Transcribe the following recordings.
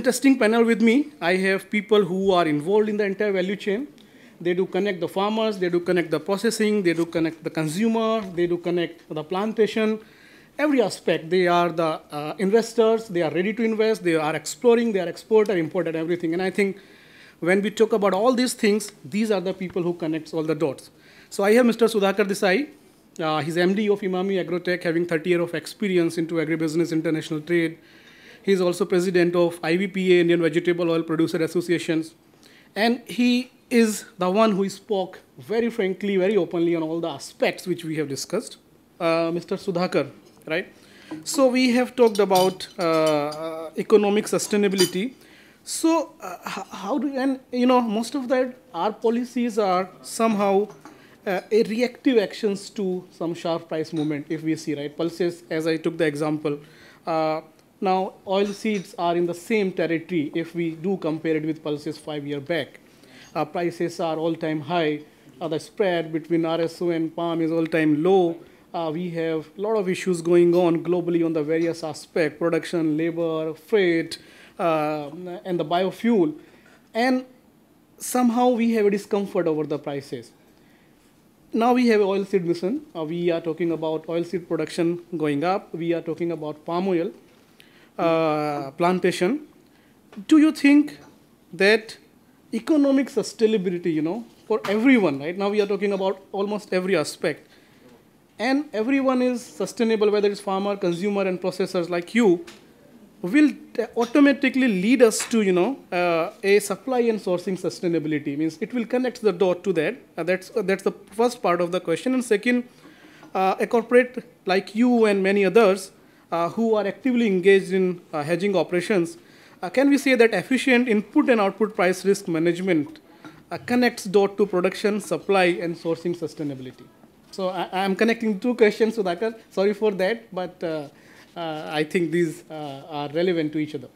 interesting panel with me. I have people who are involved in the entire value chain. They do connect the farmers, they do connect the processing, they do connect the consumer, they do connect the plantation, every aspect. They are the investors, they are ready to invest, they are exploring, they are exporter, importer, everything. And I think when we talk about all these things, these are the people who connect all the dots. So I have Mr. Sudhakar Desai. He's MD of Emami Agrotech, having 30 years of experience into agribusiness, international trade. He's also president of IVPA, Indian Vegetable Oil Producer Associations. And he is the one who spoke very frankly, very openly on all the aspects which we have discussed. Mr. Sudhakar, right? So we have talked about economic sustainability. So how do, and most of that, our policies are somehow a reactive actions to some sharp price movement, if we see, right? Pulses, as I took the example. Now, oil seeds are in the same territory if we do compare it with pulses 5 years back. Prices are all-time high. The spread between RSO and palm is all-time low. We have a lot of issues going on globally on the various aspects, production, labor, freight, and the biofuel. And somehow we have a discomfort over the prices. Now we have oilseed mission. We are talking about oilseed production going up. We are talking about palm oil plantation. Do you think that economic sustainability, for everyone, right? Now we are talking about almost every aspect. And everyone is sustainable, whether it's farmer, consumer, and processors like you, will automatically lead us to, a supply and sourcing sustainability. Means it will connect the dot to that. That's the first part of the question. And second, a corporate like you and many others who are actively engaged in hedging operations, can we say that efficient input and output price risk management connects dot to production, supply, and sourcing sustainability? So I'm connecting two questions, Sudhakar. Sorry for that, but I think these are relevant to each other.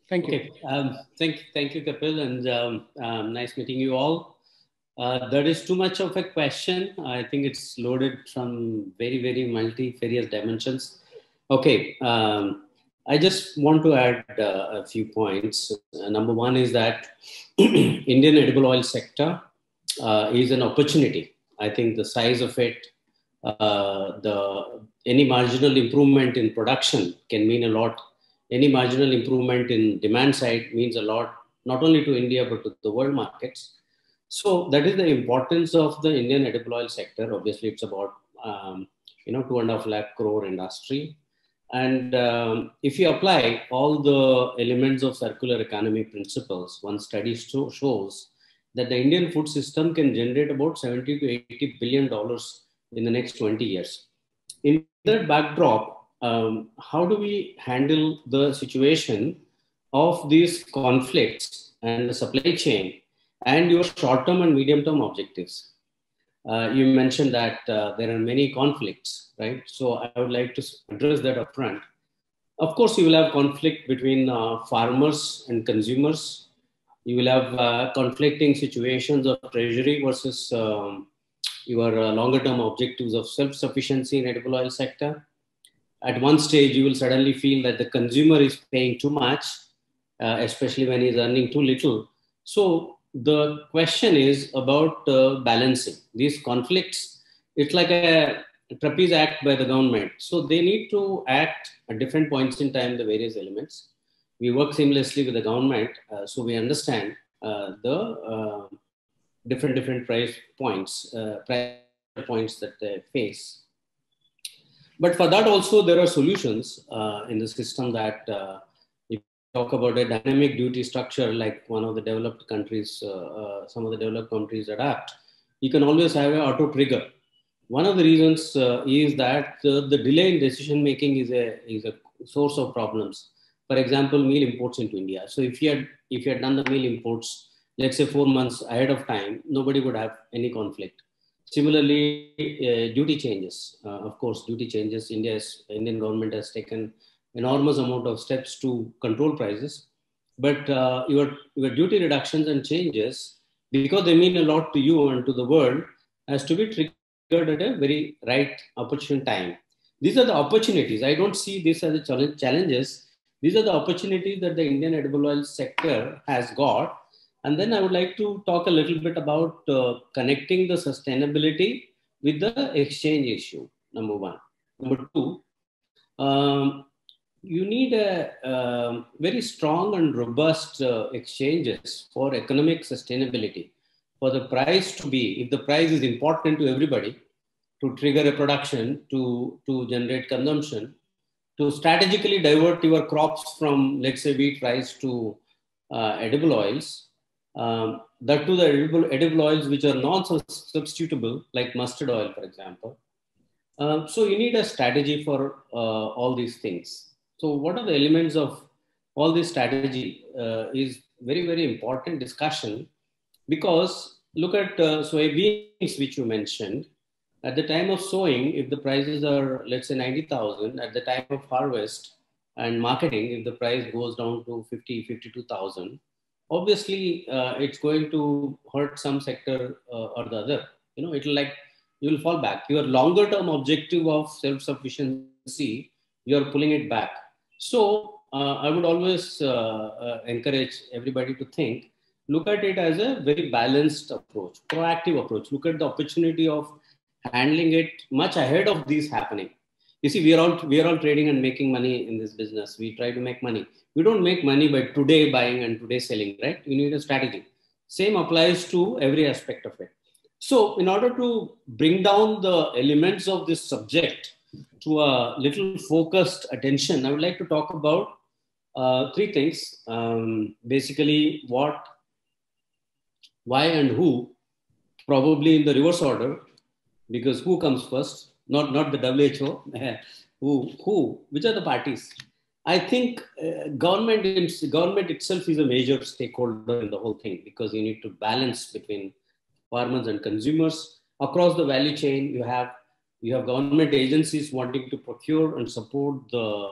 Thank you. Okay. Thank you, Kapil, and nice meeting you all. There is too much of a question. I think it's loaded from very multifarious dimensions. Okay. I just want to add a few points. Number one is that Indian edible oil sector is an opportunity. I think the size of it, any marginal improvement in production can mean a lot. Any marginal improvement in demand side means a lot, not only to India, but to the world markets. So that is the importance of the Indian edible oil sector. Obviously, it's about 2.5 lakh crore industry. And if you apply all the elements of circular economy principles, one study shows that the Indian food system can generate about $70 to $80 billion in the next 20 years. In that backdrop, how do we handle the situation of these conflicts and the supply chain and your short-term and medium-term objectives? You mentioned that there are many conflicts, right? So I would like to address that upfront. Of course, you will have conflict between farmers and consumers. You will have conflicting situations of treasury versus your longer-term objectives of self-sufficiency in edible oil sector. At one stage, you will suddenly feel that the consumer is paying too much, especially when he's earning too little. So the question is about balancing these conflicts. It's like a trapeze act by the government. So they need to act at different points in time, the various elements. We work seamlessly with the government, so we understand the different price points that they face. But for that also, there are solutions in the system that if you talk about a dynamic duty structure, like one of the developed countries, some of the developed countries adapt, you can always have an auto trigger. One of the reasons is that the delay in decision making is a source of problems. For example, meal imports into India. So if you had done the meal imports, let's say 4 months ahead of time, nobody would have any conflict. Similarly, duty changes. Of course, duty changes. Indian government has taken enormous amount of steps to control prices. But your duty reductions and changes, because they mean a lot to you and to the world, has to be triggered at a very right opportune time. These are the opportunities. I don't see this as a challenges. These are the opportunities that the Indian edible oil sector has got. And then I would like to talk a little bit about connecting the sustainability with the exchange issue, number one. Number two, you need a very strong and robust exchanges for economic sustainability. For the price to be, if the price is important to everybody, to trigger a production, to generate consumption, to strategically divert your crops from, let's say, wheat, rice to edible oils, that to the edible oils which are non-substitutable, like mustard oil, for example. So you need a strategy for all these things. So what are the elements of all this strategy is very, very important discussion, because look at soybeans, which you mentioned. At the time of sowing, if the prices are, let's say, 90,000, at the time of harvest and marketing, if the price goes down to 50, 52,000, obviously it's going to hurt some sector or the other. It'll like, you will fall back. Your longer term objective of self-sufficiency, you're pulling it back. So I would always encourage everybody to think, look at it as a very balanced approach, proactive approach. Look at the opportunity of handling it much ahead of these happening. You see, we are all trading and making money in this business. We try to make money. We don't make money by today buying and today selling, right? You need a strategy. Same applies to every aspect of it. So in order to bring down the elements of this subject to a little focused attention, I would like to talk about three things. Basically, what, why, and who, probably in the reverse order, because who comes first, not the WHO, who, which are the parties? I think government itself is a major stakeholder in the whole thing, because you need to balance between farmers and consumers. Across the value chain, you have government agencies wanting to procure and support the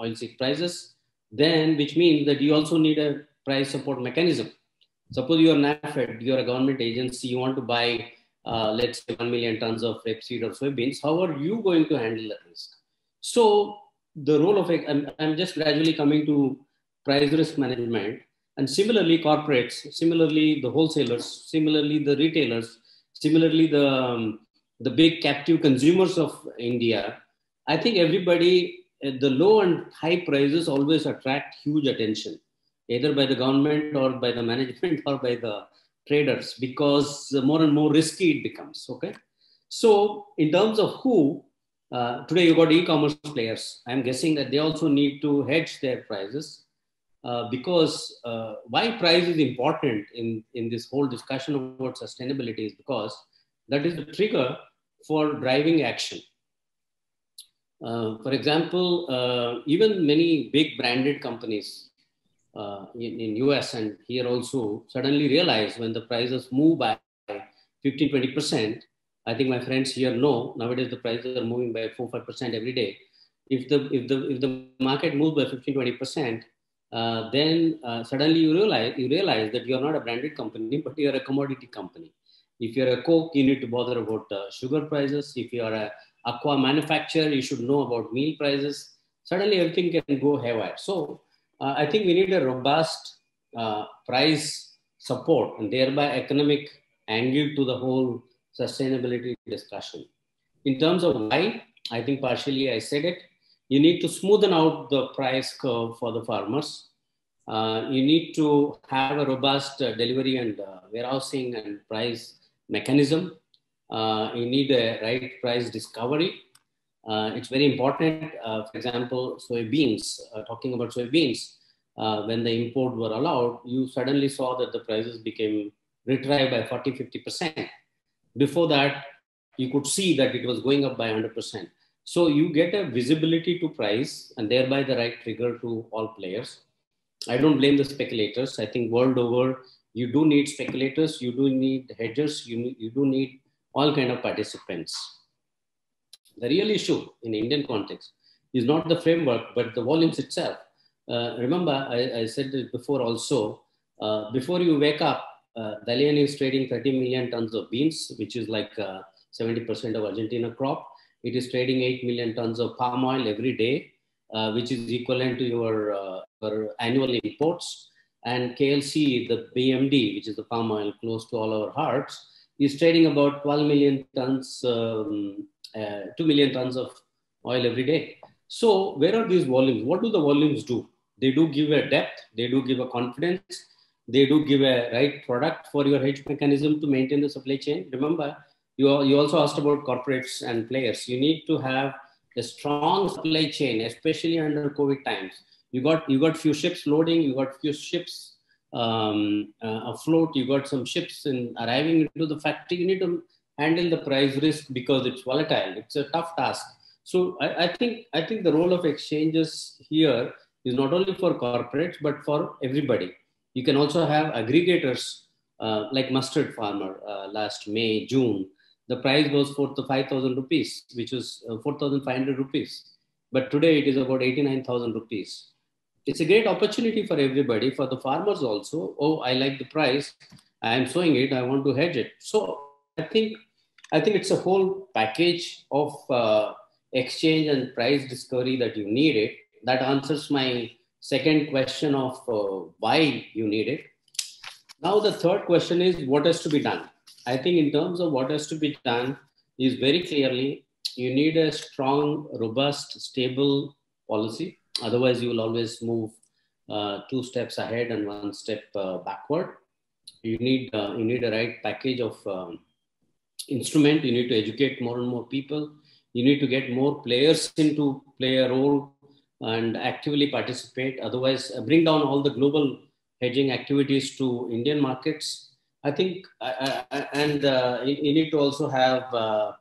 oilseed prices, then which means that you also need a price support mechanism. Suppose you are NAFED, you are a government agency, you want to buy let's say 1 million tons of rapeseed or soybeans. How are you going to handle that risk? So the role of I'm just gradually coming to price risk management. And similarly, corporates, similarly, the wholesalers, similarly, the retailers, similarly, the big captive consumers of India. I think everybody, the low and high prices always attract huge attention, either by the government or by the management or by the traders, because more and more risky it becomes. Okay. So in terms of who, today you got e-commerce players. I'm guessing that they also need to hedge their prices. Because why price is important in this whole discussion about sustainability is because that is the trigger for driving action. For example, even many big branded companies in US and here also suddenly realize when the prices move by 15-20%. I think my friends here know nowadays the prices are moving by 4-5% every day. If the market moves by 15-20%, then suddenly you realize that you're not a branded company, but you're a commodity company. If you're a Coke, you need to bother about sugar prices. If you're a aqua manufacturer, you should know about meal prices. Suddenly everything can go haywire. So I think we need a robust price support and thereby economic angle to the whole sustainability discussion. In terms of why, I think partially I said it. You need to smoothen out the price curve for the farmers. You need to have a robust delivery and warehousing and price mechanism. You need a right price discovery. It's very important. For example, soybeans, talking about soybeans, when the import were allowed, you suddenly saw that the prices became retrieved by 40-50%. Before that, you could see that it was going up by 100%. So you get a visibility to price and thereby the right trigger to all players. I don't blame the speculators. I think world over, you do need speculators, you do need hedgers, you do need all kind of participants. The real issue in Indian context is not the framework, but the volumes itself. Remember, I said this before also, before you wake up, Dalian is trading 30 million tons of beans, which is like 70% of Argentina crop. It is trading 8 million tons of palm oil every day. which is equivalent to your annual imports. And KLC, the BMD, which is the palm oil close to all our hearts, is trading about 12 million tons, 2 million tons of oil every day. So where are these volumes? What do the volumes do? They do give a depth, they do give a confidence, they do give a right product for your hedge mechanism to maintain the supply chain. Remember, you also asked about corporates and players. You need to have a strong supply chain, especially under COVID times. You got few ships loading, you got few ships afloat, you got some ships arriving into the factory. You need to handle the price risk because it's volatile. It's a tough task. So I think the role of exchanges here is not only for corporates but for everybody. You can also have aggregators like Mustard Farmer last May, June. The price was 5,000 rupees, which was 4,500 rupees. But today it is about 89,000 rupees. It's a great opportunity for everybody, for the farmers also. Oh, I like the price. I am sowing it. I want to hedge it. So I think it's a whole package of exchange and price discovery that you need it. That answers my second question of why you need it. Now the third question is what has to be done. I think in terms of what has to be done is very clearly you need a strong, robust, stable policy. Otherwise, you will always move 2 steps ahead and 1 step backward. You need a right package of instrument. You need to educate more and more people. You need to get more players into play a role and actively participate. Otherwise, bring down all the global hedging activities to Indian markets. I think, you need to also have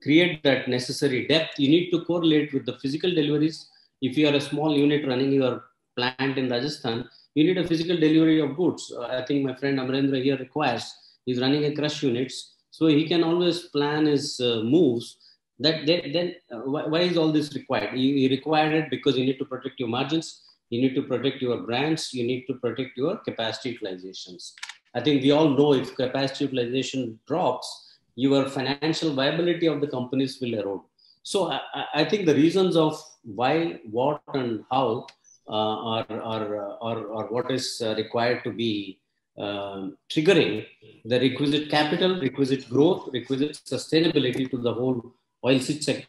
create that necessary depth. You need to correlate with the physical deliveries. If you are a small unit running your plant in Rajasthan, you need a physical delivery of goods. I think my friend Amarendra here requires. He's running a crush units, so he can always plan his moves. Why is all this required? You required it because you need to protect your margins, you need to protect your brands, you need to protect your capacity utilizations. I think we all know if capacity utilization drops, your financial viability of the companies will erode. So I think the reasons of why, what, and how are what is required to be triggering the requisite capital, requisite growth, requisite sustainability to the whole oilseed sector.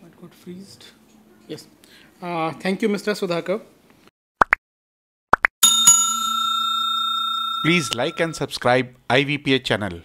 What got freezed? Yes. Thank you, Mr. Sudhakar. Please like and subscribe IVPA channel.